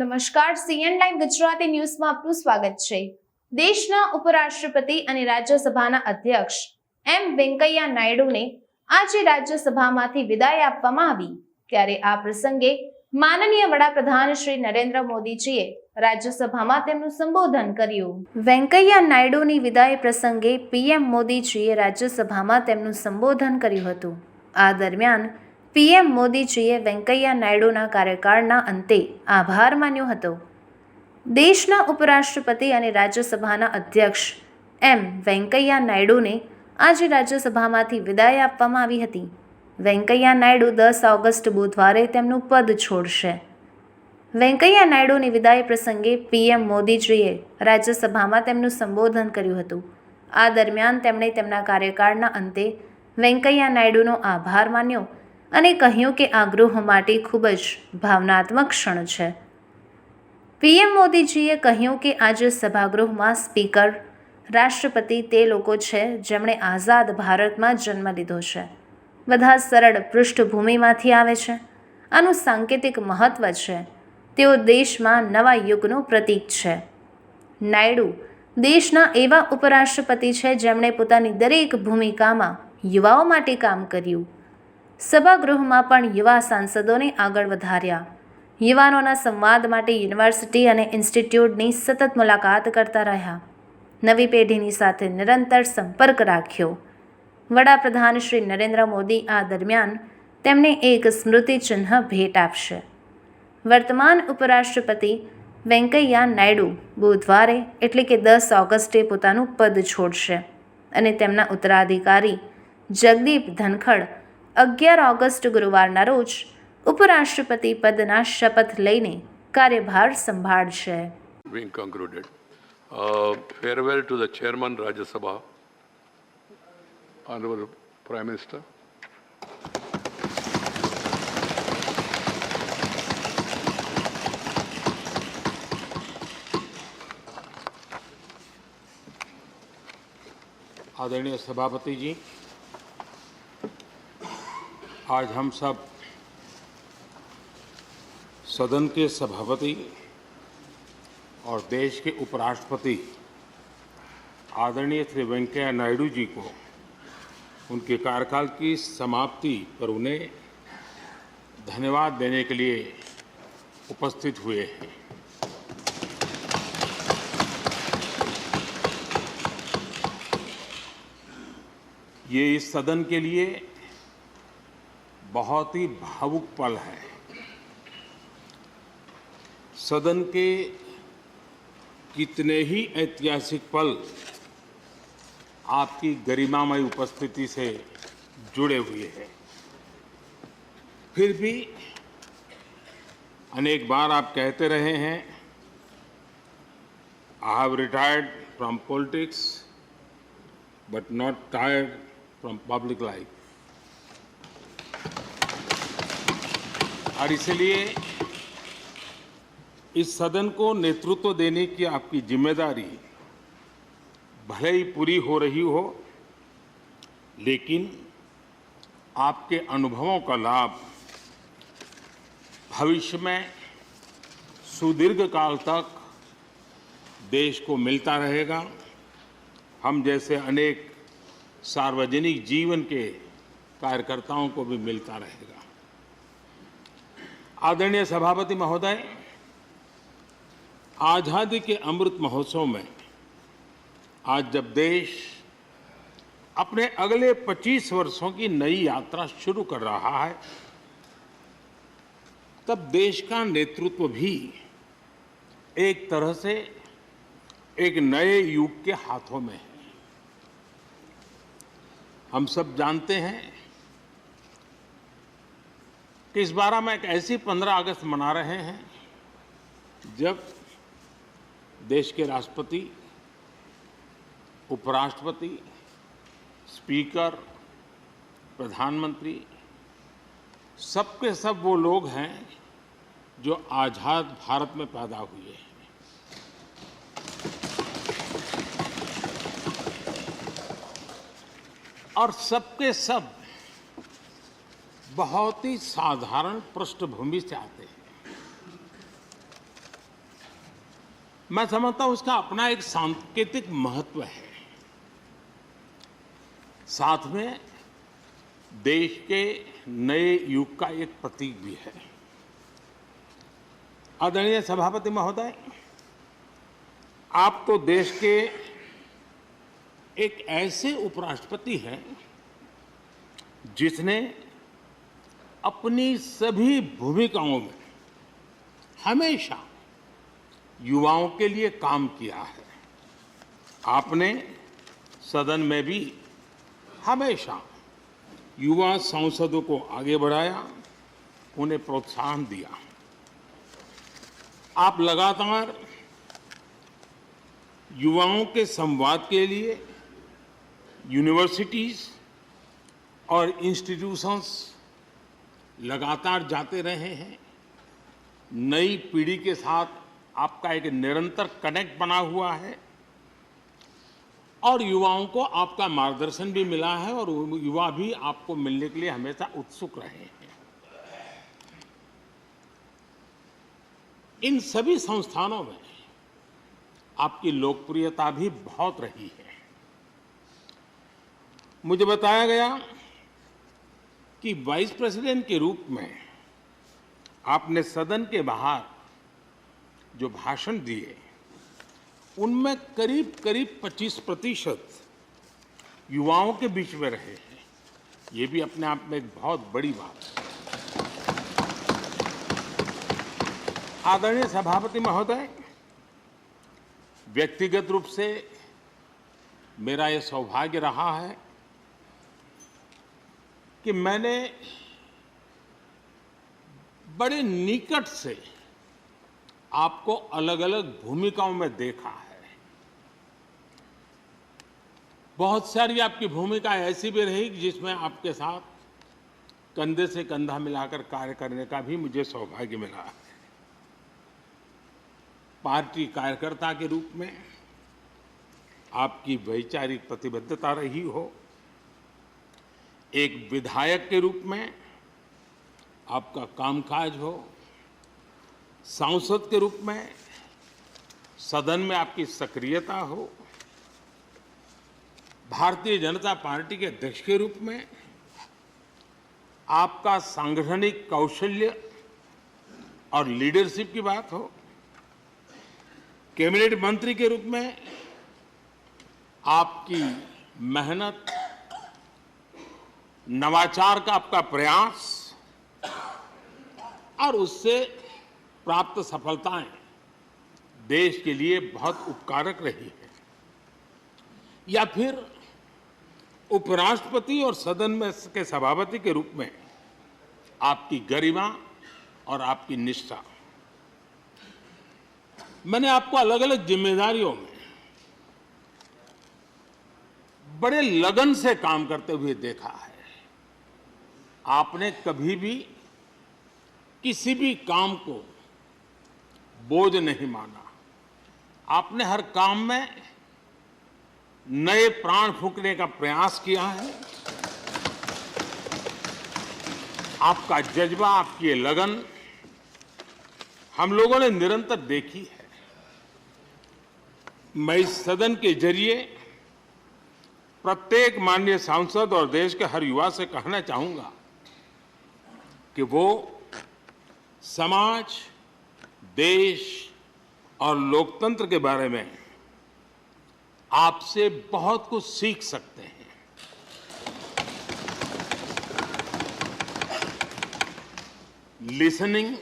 નમસ્કાર, CN live Gujarati ન્યૂઝમાં આપનું સ્વાગત છે। દેશના ઉપરાષ્ટ્રપતિ અને રાજ્યસભાના અધ્યક્ષ એમ વેંકૈયા નાયડુને આજે રાજ્યસભામાંથી વિદાય આપવામાં આવી, ત્યારે આ પ્રસંગે માનનીય વડાપ્રધાન શ્રી નરેન્દ્ર મોદીજીએ રાજ્યસભામાં તેમનું સંબોધન કર્યું। વેંકૈયા નાયડુની વિદાય પ્રસંગે પીએમ મોદીજીએ રાજ્યસભામાં તેમનું સંબોધન કર્યું હતું। આ દરમિયાન પીએમ મોદીજીએ વેંકૈયા નાયડુના કાર્યકાળના અંતે આભાર માન્યો હતો। દેશના ઉપરાષ્ટ્રપતિ અને રાજ્યસભાના અધ્યક્ષ એમ વેંકૈયા નાયડુને આજે રાજ્યસભામાંથી વિદાય આપવામાં આવી હતી। વેંકૈયા નાયડુ 10 ઓગસ્ટ બુધવારે તેમનું પદ છોડશે। વેંકૈયા નાયડુની વિદાય પ્રસંગે પીએમ મોદીજીએ રાજ્યસભામાં તેમનું સંબોધન કર્યું હતું। આ દરમિયાન તેમણે તેમના કાર્યકાળના અંતે વેંકૈયા નાયડુનો આભાર માન્યો અને કહ્યું કે આ ગૃહ માટે ખૂબ જ ભાવનાત્મક ક્ષણ છે। પીએમ મોદીજીએ કહ્યું કે આજે સભાગૃહમાં સ્પીકર, રાષ્ટ્રપતિ તે લોકો છે જેમણે આઝાદ ભારતમાં જન્મ લીધો છે। બધા સરળ પૃષ્ઠભૂમિમાંથી આવે છે। આનું સાંકેતિક મહત્વ છે। તેઓ દેશમાં નવા યુગનું પ્રતીક છે। નાયડુ દેશના એવા ઉપરાષ્ટ્રપતિ છે જેમણે પોતાની દરેક ભૂમિકામાં યુવાઓ માટે કામ કર્યું। સભાગૃહમાં પણ યુવા સાંસદોને આગળ વધાર્યા। યુવાનોના સંવાદ માટે યુનિવર્સિટી અને ઇન્સ્ટિટ્યૂટની સતત મુલાકાત કરતા રહ્યા। નવી પેઢીની સાથે નિરંતર સંપર્ક રાખ્યો। વડાપ્રધાન શ્રી નરેન્દ્ર મોદી આ દરમિયાન તેમને એક સ્મૃતિચિહ્ન ભેટ આપશે। વર્તમાન ઉપરાષ્ટ્રપતિ વેંકૈયા નાયડુ બુધવારે એટલે કે 10 ઓગસ્ટે પોતાનું પદ છોડશે અને તેમના ઉત્તરાધિકારી જગદીપ ધનખડ 11 ઓગસ્ટ ગુરુવારના રોજ ઉપરાષ્ટ્રપતિ પદના શપથ લઈને કાર્યભાર સંભાળશે। Being concluded. Farewell to the Chairman Rajya Sabha, Honorable Prime Minister. आदरणीय सभापति जी, आज हम सब सदन के सभापति और देश के उपराष्ट्रपति आदरणीय श्री वेंकैया नायडू जी को उनके कार्यकाल की समाप्ति पर उन्हें धन्यवाद देने के लिए उपस्थित हुए हैं। ये इस सदन के लिए बहुत ही भावुक पल है। सदन के कितने ही ऐतिहासिक पल आपकी गरिमामय उपस्थिति से जुड़े हुए हैं। फिर भी अनेक बार आप कहते रहे हैं, I have retired from politics but not tired from public life. और इसलिए इस सदन को नेतृत्व देने की आपकी जिम्मेदारी भले ही पूरी हो रही हो, लेकिन आपके अनुभवों का लाभ भविष्य में सुदीर्घ काल तक देश को मिलता रहेगा। हम जैसे अनेक सार्वजनिक जीवन के कार्यकर्ताओं को भी मिलता रहेगा। आदरणीय सभापति महोदय, आज़ादी के अमृत महोत्सव में आज जब देश अपने अगले 25 वर्षों की नई यात्रा शुरू कर रहा है, तब देश का नेतृत्व भी एक तरह से एक नए युग के हाथों में है। हम सब जानते हैं कि इस बार हम एक ऐसी 15 अगस्त मना रहे हैं जब देश के राष्ट्रपति, उपराष्ट्रपति, स्पीकर, प्रधानमंत्री सबके सब वो लोग हैं जो आज़ाद भारत में पैदा हुए हैं। और सबके सब बहुत ही साधारण पृष्ठभूमि से आते हैं। मैं समझता हूं उसका अपना एक सांकेतिक महत्व है, साथ में देश के नए युग का एक प्रतीक भी है। आदरणीय सभापति महोदय, आप तो देश के एक ऐसे उपराष्ट्रपति हैं जिसने अपनी सभी भूमिकाओं में हमेशा युवाओं के लिए काम किया है। आपने सदन में भी हमेशा युवा सांसदों को आगे बढ़ाया, उन्हें प्रोत्साहन दिया। आप लगातार युवाओं के संवाद के लिए यूनिवर्सिटीज और इंस्टीट्यूशंस लगातार जाते रहे हैं। नई पीढ़ी के साथ आपका एक निरंतर कनेक्ट बना हुआ है और युवाओं को आपका मार्गदर्शन भी मिला है और युवा भी आपको मिलने के लिए हमेशा उत्सुक रहे हैं। इन सभी संस्थानों में आपकी लोकप्रियता भी बहुत रही है। मुझे बताया गया कि वाइस प्रेसिडेंट के रूप में आपने सदन के बाहर जो भाषण दिए उनमें करीब करीब 25% युवाओं के बीच में रहे हैं। ये भी अपने आप में एक बहुत बड़ी बात है। आदरणीय सभापति महोदय, व्यक्तिगत रूप से मेरा यह सौभाग्य रहा है कि मैंने बड़े निकट से आपको अलग अलग भूमिकाओं में देखा है। बहुत सारी आपकी भूमिका ऐसी भी रही जिसमें आपके साथ कंधे से कंधा मिलाकर कार्य करने का भी मुझे सौभाग्य मिला है। पार्टी कार्यकर्ता के रूप में आपकी वैचारिक प्रतिबद्धता रही हो, एक विधायक के रूप में आपका कामकाज हो, सांसद के रूप में सदन में आपकी सक्रियता हो, भारतीय जनता पार्टी के अध्यक्ष के रूप में आपका सांगठनिक कौशल्य और लीडरशिप की बात हो, कैबिनेट मंत्री के रूप में आपकी मेहनत, नवाचार का आपका प्रयास और उससे प्राप्त सफलताएं देश के लिए बहुत उपकारक रही है, या फिर उपराष्ट्रपति और सदन में के सभापति के रूप में आपकी गरिमा और आपकी निष्ठा। मैंने आपको अलग अलग जिम्मेदारियों में बड़े लगन से काम करते हुए देखा है। आपने कभी भी किसी भी काम को बोझ नहीं माना। आपने हर काम में नए प्राण फूंकने का प्रयास किया है। आपका जज्बा, आपकी ये लगन हम लोगों ने निरंतर देखी है। मैं इस सदन के जरिए प्रत्येक माननीय सांसद और देश के हर युवा से कहना चाहूंगा कि वो समाज, देश और लोकतंत्र के बारे में आपसे बहुत कुछ सीख सकते हैं। Listening,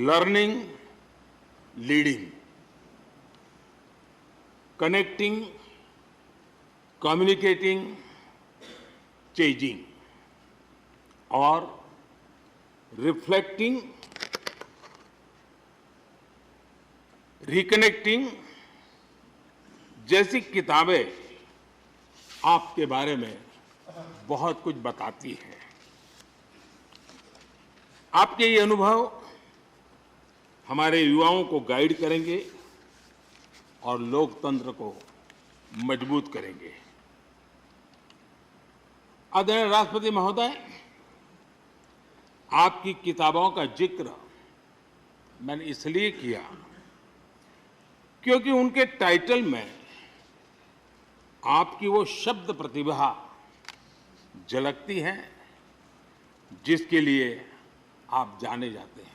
learning, leading, connecting, communicating, changing और रिफ्लेक्टिंग, रिकनेक्टिंग जैसी किताबें आपके बारे में बहुत कुछ बताती हैं। आपके ये अनुभव हमारे युवाओं को गाइड करेंगे और लोकतंत्र को मजबूत करेंगे। आदरणीय राष्ट्रपति महोदय, आपकी किताबों का जिक्र मैंने इसलिए किया क्योंकि उनके टाइटल में आपकी वो शब्द प्रतिभा झलकती है जिसके लिए आप जाने जाते हैं।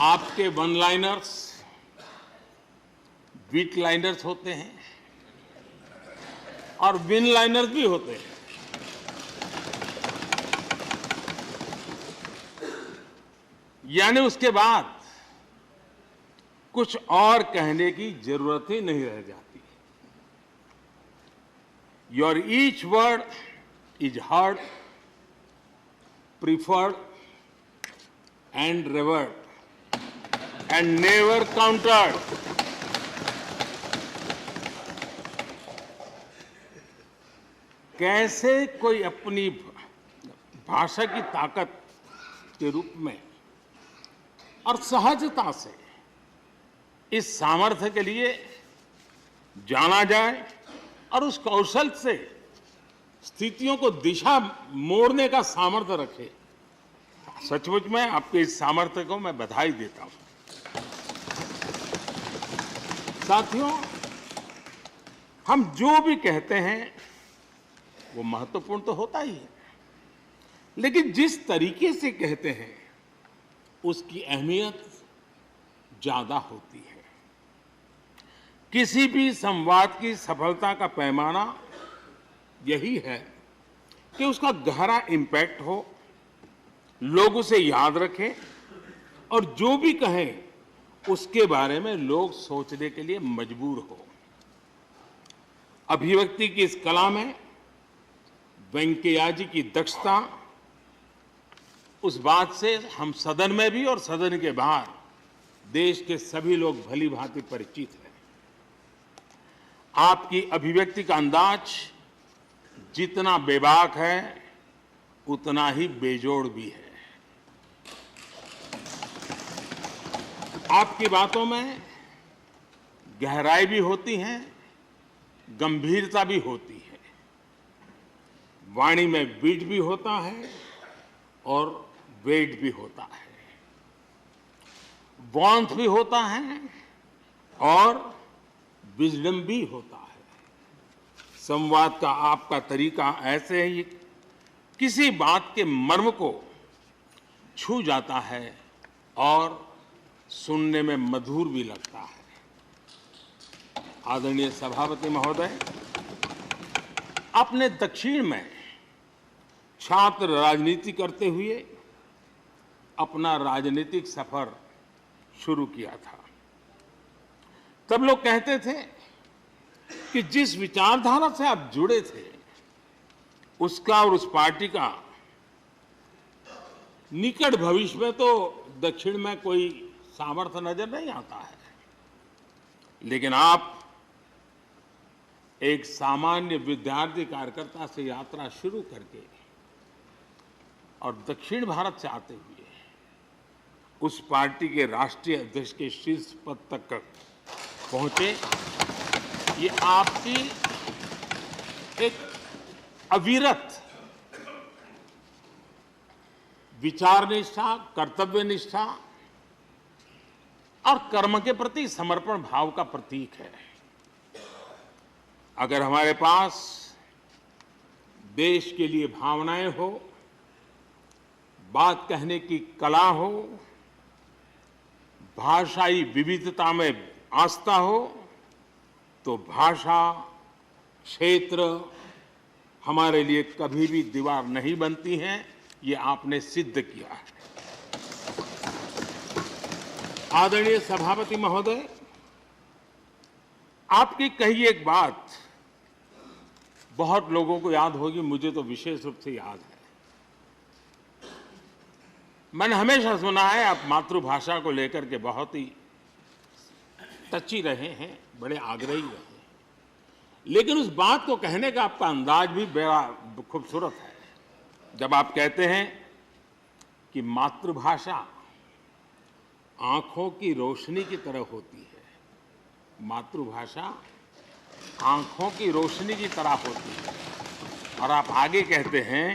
आपके वन लाइनर्स बीट लाइनर्स होते हैं और विन लाइनर्स भी होते हैं। यानी उसके बाद कुछ और कहने की जरूरत ही नहीं रह जाती। Your each word is heard, preferred and revered and never countered. कैसे कोई अपनी भाषा की ताकत के रूप में और सहजता से इस सामर्थ्य के लिए जाना जाए और उस कौशल से स्थितियों को दिशा मोड़ने का सामर्थ्य रखे, सचमुच में आपके इस सामर्थ्य को मैं बधाई देता हूं। साथियों, हम जो भी कहते हैं वो महत्वपूर्ण तो होता ही है, लेकिन जिस तरीके से कहते हैं उसकी अहमियत ज्यादा होती है। किसी भी संवाद की सफलता का पैमाना यही है कि उसका गहरा इम्पैक्ट हो, लोग उसे याद रखें और जो भी कहें उसके बारे में लोग सोचने के लिए मजबूर हो। अभिव्यक्ति की इस कला में वेंकैया जी की दक्षता, उस बात से हम सदन में भी और सदन के बाहर देश के सभी लोग भली भांति परिचित हैं। आपकी अभिव्यक्ति का अंदाज जितना बेबाक है उतना ही बेजोड़ भी है। आपकी बातों में गहराई भी होती है, गंभीरता भी होती है, वाणी में बीट भी होता है और वेट भी होता है, वार्मथ भी होता है और विजडम भी होता है। संवाद का आपका तरीका ऐसे ही किसी बात के मर्म को छू जाता है और सुनने में मधुर भी लगता है। आदरणीय सभापति महोदय, आपने दक्षिण में छात्र राजनीति करते हुए अपना राजनीतिक सफर शुरू किया था। तब लोग कहते थे कि जिस विचारधारा से आप जुड़े थे उसका और उस पार्टी का निकट भविष्य में तो दक्षिण में कोई सामर्थ्य नजर नहीं आता है, लेकिन आप एक सामान्य विद्यार्थी कार्यकर्ता से यात्रा शुरू करके और दक्षिण भारत से आते हुए उस पार्टी के राष्ट्रीय अध्यक्ष के शीर्ष पद तक पहुंचे। ये आपकी एक अविरत विचार निष्ठा, कर्तव्य निष्ठा और कर्म के प्रति समर्पण भाव का प्रतीक है। अगर हमारे पास देश के लिए भावनाएं हो, बात कहने की कला हो, भाषाई विविधता में आस्था हो, तो भाषा क्षेत्र हमारे लिए कभी भी दीवार नहीं बनती हैं। ये आपने सिद्ध किया है। आदरणीय सभापति महोदय, आपकी कही एक बात बहुत लोगों को याद होगी, मुझे तो विशेष रूप से याद है। मैंने हमेशा सुना है आप मातृभाषा को लेकर के बहुत ही टची रहे हैं, बड़े आग्रही रहे हैं, लेकिन उस बात को कहने का आपका अंदाज भी बड़ा खूबसूरत है। जब आप कहते हैं कि मातृभाषा आंखों की रोशनी की तरह होती है, मातृभाषा आंखों की रोशनी की तरह होती है, और आप आगे कहते हैं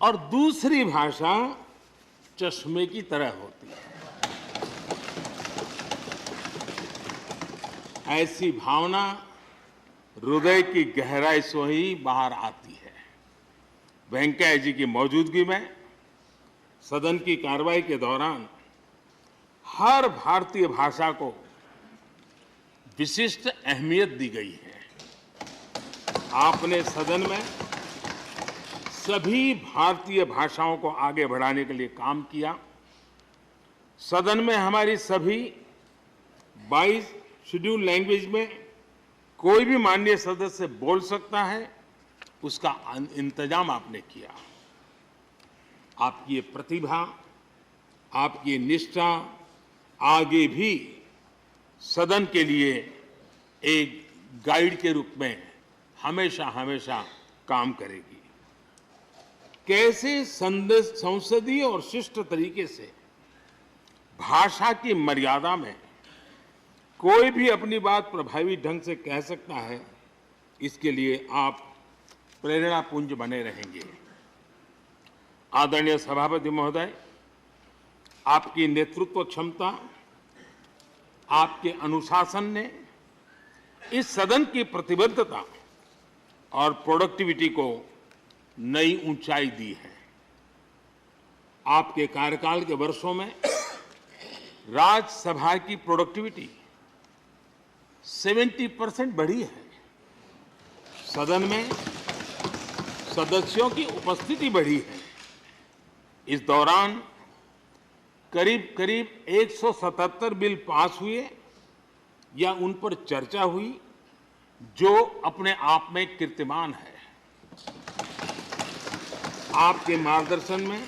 और दूसरी भाषा चश्मे की तरह होती है। ऐसी भावना हृदय की गहराई से ही बाहर आती है। वेंकैया जी की मौजूदगी में सदन की कार्रवाई के दौरान हर भारतीय भाषा को विशिष्ट अहमियत दी गई है। आपने सदन में सभी भारतीय भाषाओं को आगे बढ़ाने के लिए काम किया। सदन में हमारी सभी 22 शेड्यूल लैंग्वेज में कोई भी माननीय सदस्य बोल सकता है, उसका इंतजाम आपने किया। आपकी ये प्रतिभा, आपकी ये निष्ठा आगे भी सदन के लिए एक गाइड के रूप में हमेशा हमेशा काम करेगी। कैसे संसदीय और शिष्ट तरीके से भाषा की मर्यादा में कोई भी अपनी बात प्रभावी ढंग से कह सकता है, इसके लिए आप प्रेरणापुंज बने रहेंगे। आदरणीय सभापति महोदय, आपकी नेतृत्व क्षमता, आपके अनुशासन ने इस सदन की प्रतिबद्धता और प्रोडक्टिविटी को नई ऊंचाई दी है। आपके कार्यकाल के वर्षों में राज्यसभा की प्रोडक्टिविटी 70% बढ़ी है। सदन में सदस्यों की उपस्थिति बढ़ी है। इस दौरान करीब करीब 177 बिल पास हुए या उन पर चर्चा हुई, जो अपने आप में कीर्तिमान है। आपके मार्गदर्शन में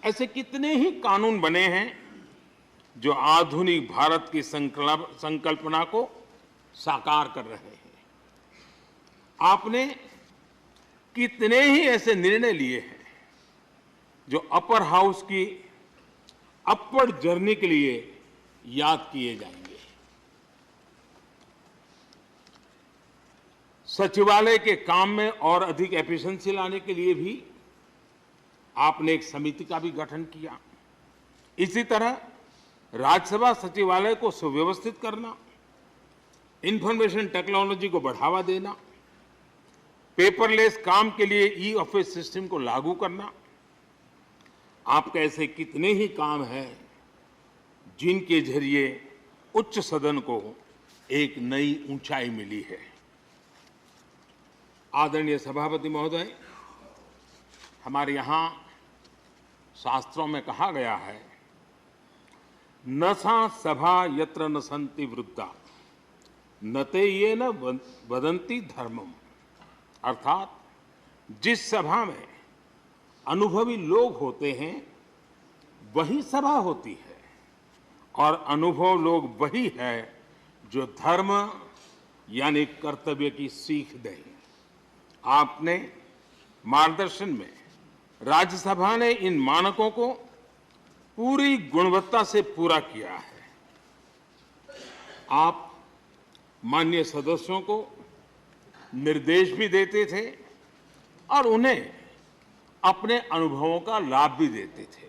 ऐसे कितने ही कानून बने हैं जो आधुनिक भारत की संकल्पना को साकार कर रहे हैं। आपने कितने ही ऐसे निर्णय लिए हैं जो अपर हाउस की अपवर्ड जर्नी के लिए याद किए जाएंगे। सचिवालय के काम में और अधिक एफिशिएंसी लाने के लिए भी आपने एक समिति का भी गठन किया। इसी तरह राज्यसभा सचिवालय को सुव्यवस्थित करना, इंफॉर्मेशन टेक्नोलॉजी को बढ़ावा देना, पेपरलेस काम के लिए ई ऑफिस सिस्टम को लागू करना, आपके ऐसे कितने ही काम हैं जिनके जरिए उच्च सदन को एक नई ऊंचाई मिली है। आदरणीय सभापति महोदय, हमारे यहाँ शास्त्रों में कहा गया है, न सा सभा यत्र न सन्ति वृद्धा न ते ये न वदन्ति धर्मम। अर्थात जिस सभा में अनुभवी लोग होते हैं वही सभा होती है, और अनुभव लोग वही है जो धर्म यानी कर्तव्य की सीख दें। आपने मार्गदर्शन में राज्यसभा ने इन मानकों को पूरी गुणवत्ता से पूरा किया है। आप माननीय सदस्यों को निर्देश भी देते थे और उन्हें अपने अनुभवों का लाभ भी देते थे,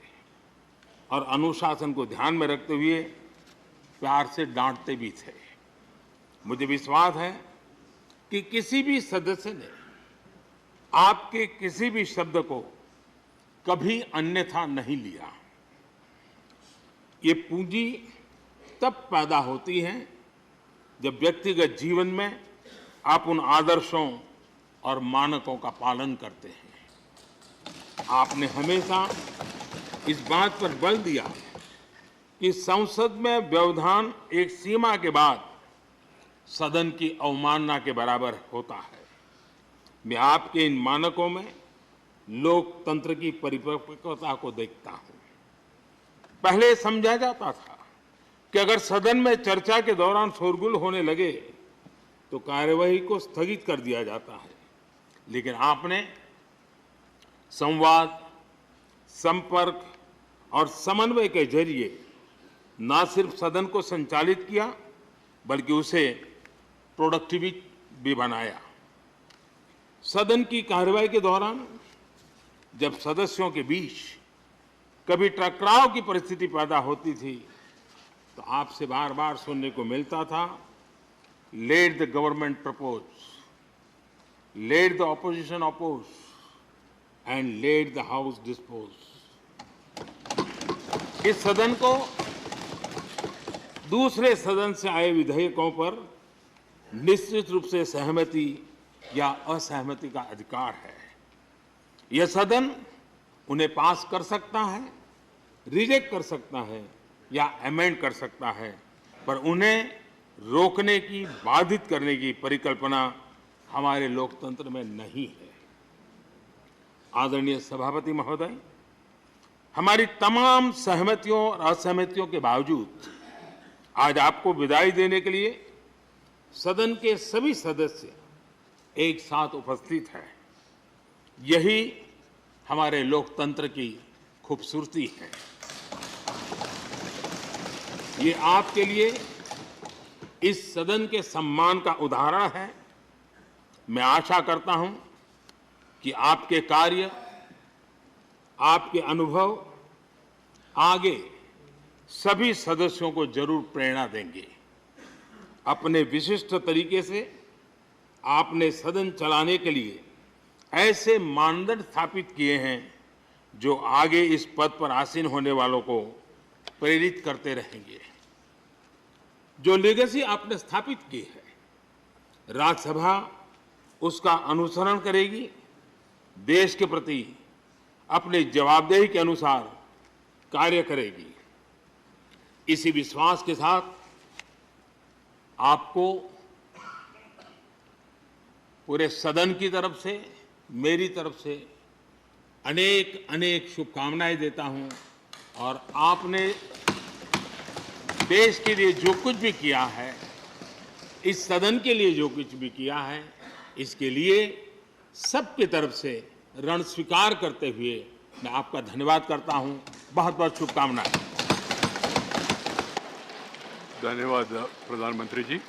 और अनुशासन को ध्यान में रखते हुए प्यार से डांटते भी थे। मुझे विश्वास है कि किसी भी सदस्य ने आपके किसी भी शब्द को कभी अन्यथा नहीं लिया। ये पूंजी तब पैदा होती है जब व्यक्तिगत जीवन में आप उन आदर्शों और मानकों का पालन करते हैं। आपने हमेशा इस बात पर बल दिया कि संसद में व्यवधान एक सीमा के बाद सदन की अवमानना के बराबर होता है। मैं आपके इन मानकों में लोकतंत्र की परिपक्वता को देखता हूं। पहले समझा जाता था कि अगर सदन में चर्चा के दौरान शोरगुल होने लगे तो कार्यवाही को स्थगित कर दिया जाता है, लेकिन आपने संवाद, संपर्क और समन्वय के जरिए न सिर्फ सदन को संचालित किया बल्कि उसे प्रोडक्टिव भी बनाया। सदन की कार्यवाही के दौरान जब सदस्यों के बीच कभी टकराव की परिस्थिति पैदा होती थी तो आपसे बार बार सुनने को मिलता था let the government propose, let the opposition oppose, and let the house dispose. इस सदन को दूसरे सदन से आए विधेयकों पर निश्चित रूप से सहमति या असहमति का अधिकार है। यह सदन उन्हें पास कर सकता है, रिजेक्ट कर सकता है या अमेंड कर सकता है, पर उन्हें रोकने की, बाधित करने की परिकल्पना हमारे लोकतंत्र में नहीं है। आदरणीय सभापति महोदय, हमारी तमाम सहमतियों और असहमतियों के बावजूद आज आपको विदाई देने के लिए सदन के सभी सदस्य एक साथ उपस्थित हैं। यही हमारे लोकतंत्र की खूबसूरती है। ये आपके लिए इस सदन के सम्मान का उदाहरण है। मैं आशा करता हूं कि आपके कार्य, आपके अनुभव आगे सभी सदस्यों को जरूर प्रेरणा देंगे। अपने विशिष्ट तरीके से आपने सदन चलाने के लिए ऐसे मानदंड स्थापित किए हैं जो आगे इस पद पर आसीन होने वालों को प्रेरित करते रहेंगे। जो लेगेसी आपने स्थापित की है, राज्यसभा उसका अनुसरण करेगी, देश के प्रति अपने जवाबदेही के अनुसार कार्य करेगी। इसी विश्वास के साथ आपको पूरे सदन की तरफ से, मेरी तरफ से अनेक अनेक शुभकामनाएं देता हूं। और आपने देश के लिए जो कुछ भी किया है, इस सदन के लिए जो कुछ भी किया है, इसके लिए सबकी तरफ से ऋण स्वीकार करते हुए मैं आपका धन्यवाद करता हूं। बहुत बहुत शुभकामनाएं। धन्यवाद प्रधानमंत्री जी।